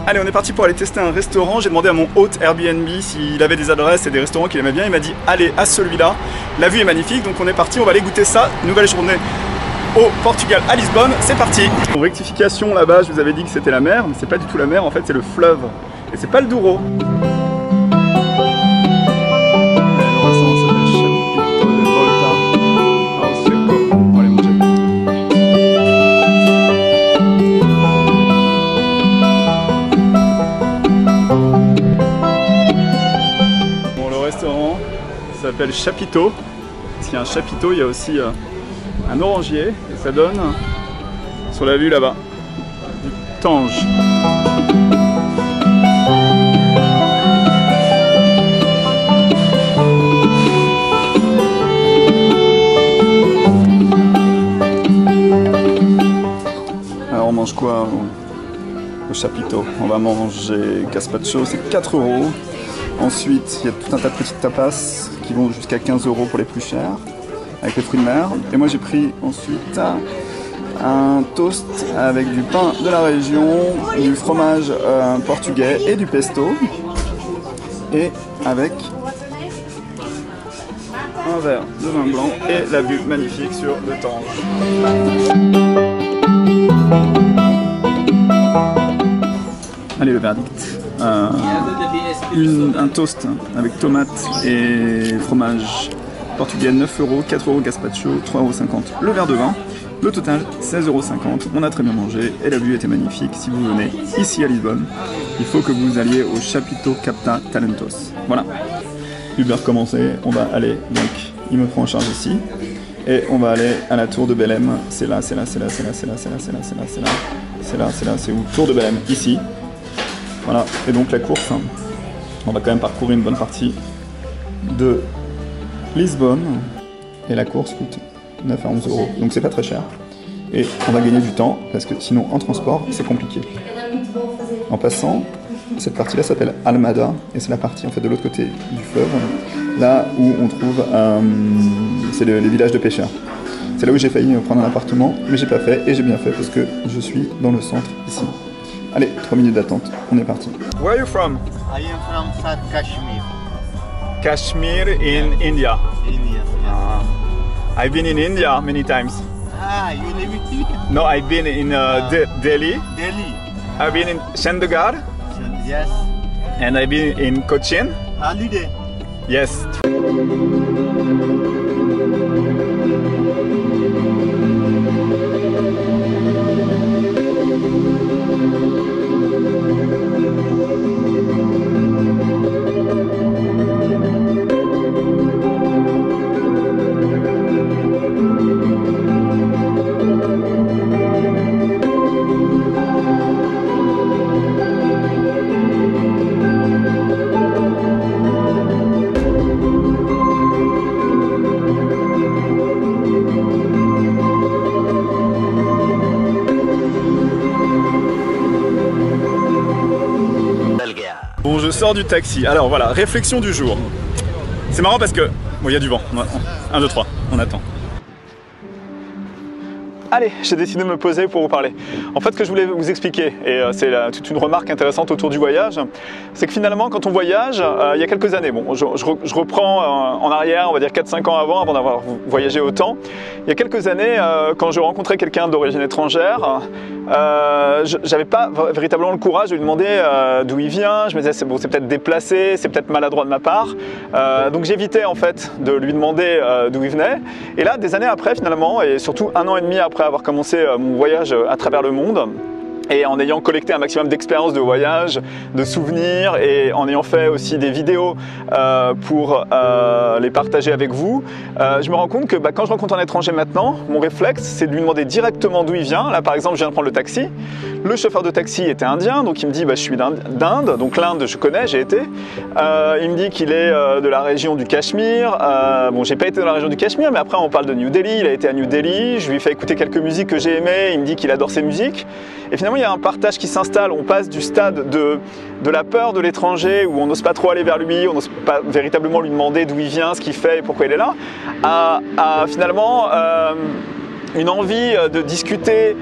Allez, on est parti pour aller tester un restaurant. J'ai demandé à mon hôte Airbnb s'il avait des adresses et des restaurants qu'il aimait bien. Il m'a dit allez à celui-là. La vue est magnifique, donc on est parti, on va aller goûter ça. Nouvelle journée au Portugal, à Lisbonne, c'est parti. En rectification, là-bas, je vous avais dit que c'était la mer, mais c'est pas du tout la mer, en fait c'est le fleuve. Et c'est pas le Douro. Ça s'appelle Chapiteau. Parce qu'il y a un chapiteau, il y a aussi un orangier et ça donne sur la vue là-bas du Tange. Alors on mange quoi au chapiteau? On va manger gazpacho, c'est 4 €. Ensuite, il y a tout un tas de petites tapas qui vont jusqu'à 15 € pour les plus chers, avec les fruits de mer. Et moi j'ai pris ensuite un toast avec du pain de la région, du fromage portugais et du pesto. Et avec un verre de vin blanc et la vue magnifique sur le Tange. Allez, le verdict. Un toast avec tomates et fromage portugais, 9 €, 4 € gazpacho, 3,50 € le verre de vin. Le total, 16,50 €. On a très bien mangé et la vue était magnifique. Si vous venez ici à Lisbonne, il faut que vous alliez au Chapiteau Capta Talentos. Voilà. Uber commencé, on va aller, donc il me prend en charge ici. Et on va aller à la tour de Belém. C'est là, c'est là, c'est là, c'est là, c'est là, c'est là, c'est là, c'est là, c'est là, c'est là, c'est là, c'est où? Tour de Belém, ici. Voilà, et donc la course, on va quand même parcourir une bonne partie de Lisbonne. Et la course coûte 9 à 11 €, donc c'est pas très cher. Et on va gagner du temps, parce que sinon en transport, c'est compliqué. En passant, cette partie-là s'appelle Almada, et c'est la partie en fait de l'autre côté du fleuve, là où on trouve, c'est les villages de pêcheurs. C'est là où j'ai failli prendre un appartement, mais j'ai pas fait, et j'ai bien fait parce que je suis dans le centre ici. Allez, 3 minutes d'attente, on est parti. Where are you from? I am from South Kashmir. Kashmir in India. India. I've been in India many times. Ah, you live in India? No, I've been in Delhi. Delhi. I've been in Chandigarh. Yes. And I've been in Cochin. Holiday. Yes. Bon, je sors du taxi. Alors voilà, réflexion du jour. C'est marrant parce que... Bon, il y a du vent. 1, 2, 3, on attend. Allez, j'ai décidé de me poser pour vous parler. En fait, ce que je voulais vous expliquer, et c'est toute une remarque intéressante autour du voyage, c'est que finalement, quand on voyage, il y a quelques années, bon, je reprends en arrière, on va dire 4-5 ans avant d'avoir voyagé autant, il y a quelques années, quand je rencontrais quelqu'un d'origine étrangère, j'avais pas véritablement le courage de lui demander d'où il vient. Je me disais, c'est bon, c'est peut-être déplacé, c'est peut-être maladroit de ma part. Donc j'évitais en fait de lui demander d'où il venait. Et là, des années après finalement, et surtout 1 an et demi après avoir commencé mon voyage à travers le monde, et en ayant collecté un maximum d'expériences de voyage, de souvenirs, et en ayant fait aussi des vidéos pour les partager avec vous, je me rends compte que quand je rencontre un étranger maintenant, mon réflexe c'est de lui demander directement d'où il vient. Là par exemple, je viens de prendre le taxi, le chauffeur de taxi était indien, donc il me dit je suis d'Inde, donc l'Inde je connais, j'ai été. Il me dit qu'il est de la région du Cachemire. Bon, j'ai pas été dans la région du Cachemire, mais après on parle de New Delhi, il a été à New Delhi, je lui fais écouter quelques musiques que j'ai aimées, il me dit qu'il adore ces musiques. Et finalement, il y a un partage qui s'installe. On passe du stade de la peur de l'étranger, où on n'ose pas trop aller vers lui, on n'ose pas véritablement lui demander d'où il vient, ce qu'il fait et pourquoi il est là, à finalement une envie de discuter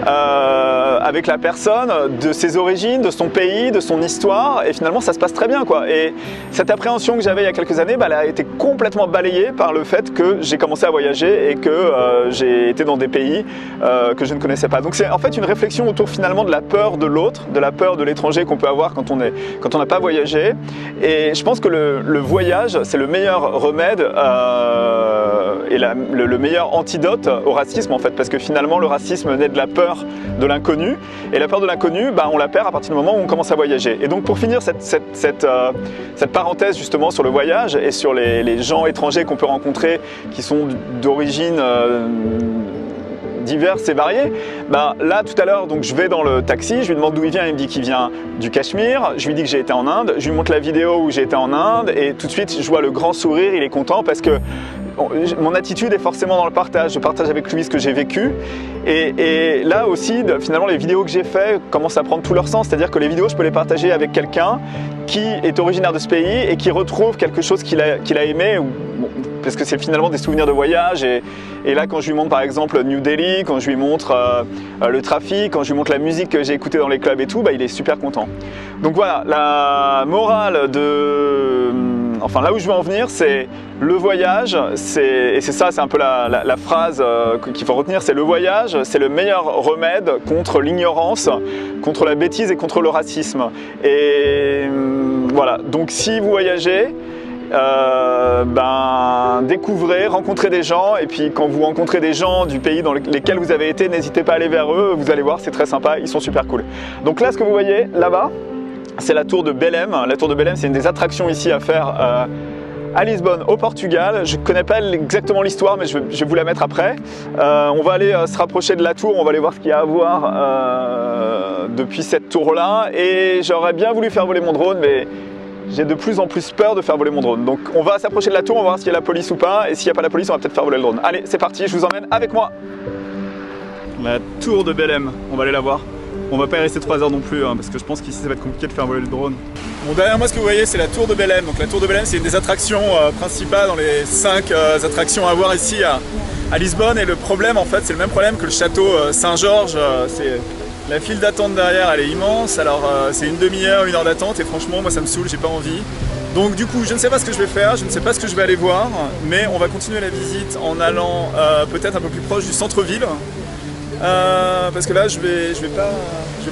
avec la personne, de ses origines, de son pays, de son histoire, et finalement ça se passe très bien, quoi. Et cette appréhension que j'avais il y a quelques années, bah, elle a été complètement balayée par le fait que j'ai commencé à voyager et que j'ai été dans des pays que je ne connaissais pas. Donc c'est en fait une réflexion autour finalement de la peur de l'autre, de la peur de l'étranger qu'on peut avoir quand on n'a pas voyagé. Et je pense que le voyage, c'est le meilleur remède et le meilleur antidote au racisme, en fait, parce que finalement le racisme naît de la peur de l'inconnu, et la peur de l'inconnu, bah, on la perd à partir du moment où on commence à voyager. Et donc pour finir cette parenthèse justement sur le voyage et sur les gens étrangers qu'on peut rencontrer qui sont d'origine diverses et variées, ben là tout à l'heure, donc je vais dans le taxi, je lui demande d'où il vient, il me dit qu'il vient du Cachemire, je lui dis que j'ai été en Inde, je lui montre la vidéo où j'ai été en Inde, et tout de suite je vois le grand sourire, il est content parce que mon attitude est forcément dans le partage, je partage avec lui ce que j'ai vécu, et là aussi finalement les vidéos que j'ai fait commencent à prendre tout leur sens, c'est-à-dire que les vidéos je peux les partager avec quelqu'un qui est originaire de ce pays et qui retrouve quelque chose qu'il a aimé, parce que c'est finalement des souvenirs de voyage, et là quand je lui montre par exemple New Delhi, quand je lui montre le trafic, quand je lui montre la musique que j'ai écoutée dans les clubs et tout, bah, il est super content. Donc voilà, la morale enfin là où je veux en venir, c'est le voyage, et c'est ça, c'est un peu la phrase qu'il faut retenir, c'est le voyage, c'est le meilleur remède contre l'ignorance, contre la bêtise et contre le racisme. Et voilà, donc si vous voyagez, découvrez, rencontrez des gens, et puis quand vous rencontrez des gens du pays dans lesquels vous avez été, n'hésitez pas à aller vers eux, vous allez voir, c'est très sympa, ils sont super cool. Donc là, ce que vous voyez là-bas, c'est la tour de Belém. La tour de Belém, c'est une des attractions ici à faire à Lisbonne, au Portugal. Je ne connais pas exactement l'histoire, mais je vais vous la mettre après. On va aller se rapprocher de la tour, on va aller voir ce qu'il y a à voir depuis cette tour-là, et j'aurais bien voulu faire voler mon drone, mais j'ai de plus en plus peur de faire voler mon drone. Donc on va s'approcher de la tour, on va voir s'il y a la police ou pas, et s'il n'y a pas la police, on va peut-être faire voler le drone. Allez, c'est parti, je vous emmène avec moi. La tour de Belém, on va aller la voir. On va pas y rester 3 heures non plus, hein, parce que je pense qu'ici ça va être compliqué de faire voler le drone. Bon, derrière moi, ce que vous voyez, c'est la tour de Belém. Donc la tour de Belém, c'est une des attractions principales dans les 5 attractions à voir ici à Lisbonne. Et le problème, en fait, c'est le même problème que le château Saint-Georges. La file d'attente derrière, elle est immense. Alors c'est une demi-heure, 1 heure d'attente, et franchement, moi ça me saoule, j'ai pas envie. Donc du coup, je ne sais pas ce que je vais faire, je ne sais pas ce que je vais aller voir, mais on va continuer la visite en allant peut-être un peu plus proche du centre-ville. Parce que là je vais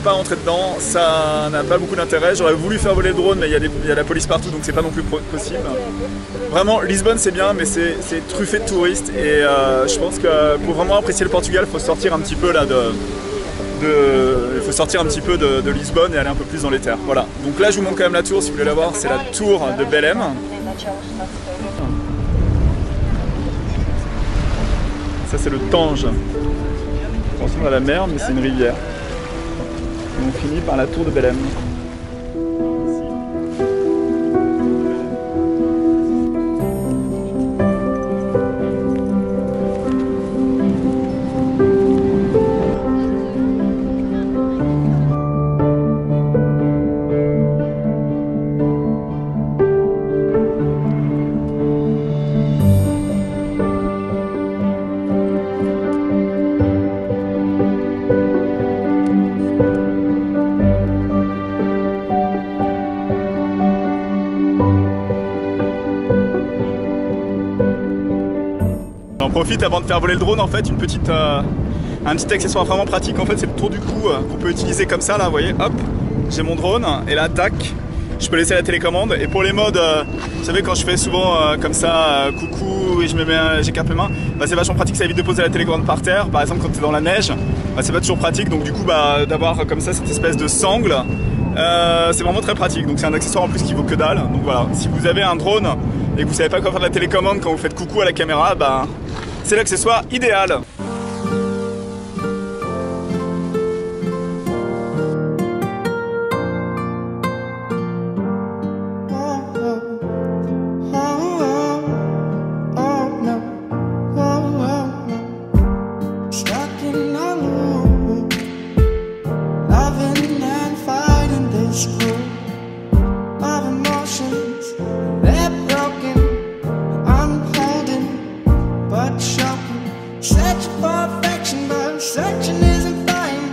pas rentrer dedans, ça n'a pas beaucoup d'intérêt. J'aurais voulu faire voler le drone, mais il y a la police partout, donc c'est pas non plus possible. Vraiment, Lisbonne c'est bien, mais c'est truffé de touristes, et je pense que pour vraiment apprécier le Portugal, il faut sortir un petit peu là il faut sortir un petit peu de Lisbonne et aller un peu plus dans les terres. Voilà. Donc là je vous montre quand même la tour si vous voulez la voir, c'est la tour de Belém. Ça c'est le Tange. Attention à la mer, mais c'est une rivière. Et on finit par la tour de Belém. J'en profite avant de faire voler le drone, en fait, un petit accessoire vraiment pratique, en fait, c'est le tour du cou qu'on peut utiliser comme ça, là, vous voyez, hop, j'ai mon drone, et là, tac, je peux laisser la télécommande, et pour les modes, vous savez, quand je fais souvent comme ça, coucou, et j'écarte mes mains, bah, c'est vachement pratique, ça évite de poser la télécommande par terre, par exemple, quand tu es dans la neige, bah, c'est pas toujours pratique, donc du coup, bah, d'avoir comme ça cette espèce de sangle, c'est vraiment très pratique, donc c'est un accessoire en plus qui vaut que dalle, donc voilà, si vous avez un drone, et que vous savez pas quoi faire de la télécommande quand vous faites coucou à la caméra, bah, c'est l'accessoire idéal. Such perfection, but searching isn't fine.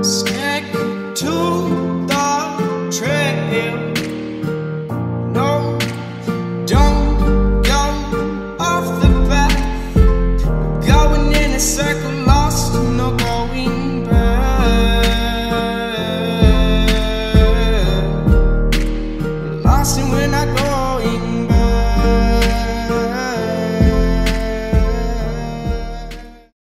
Sky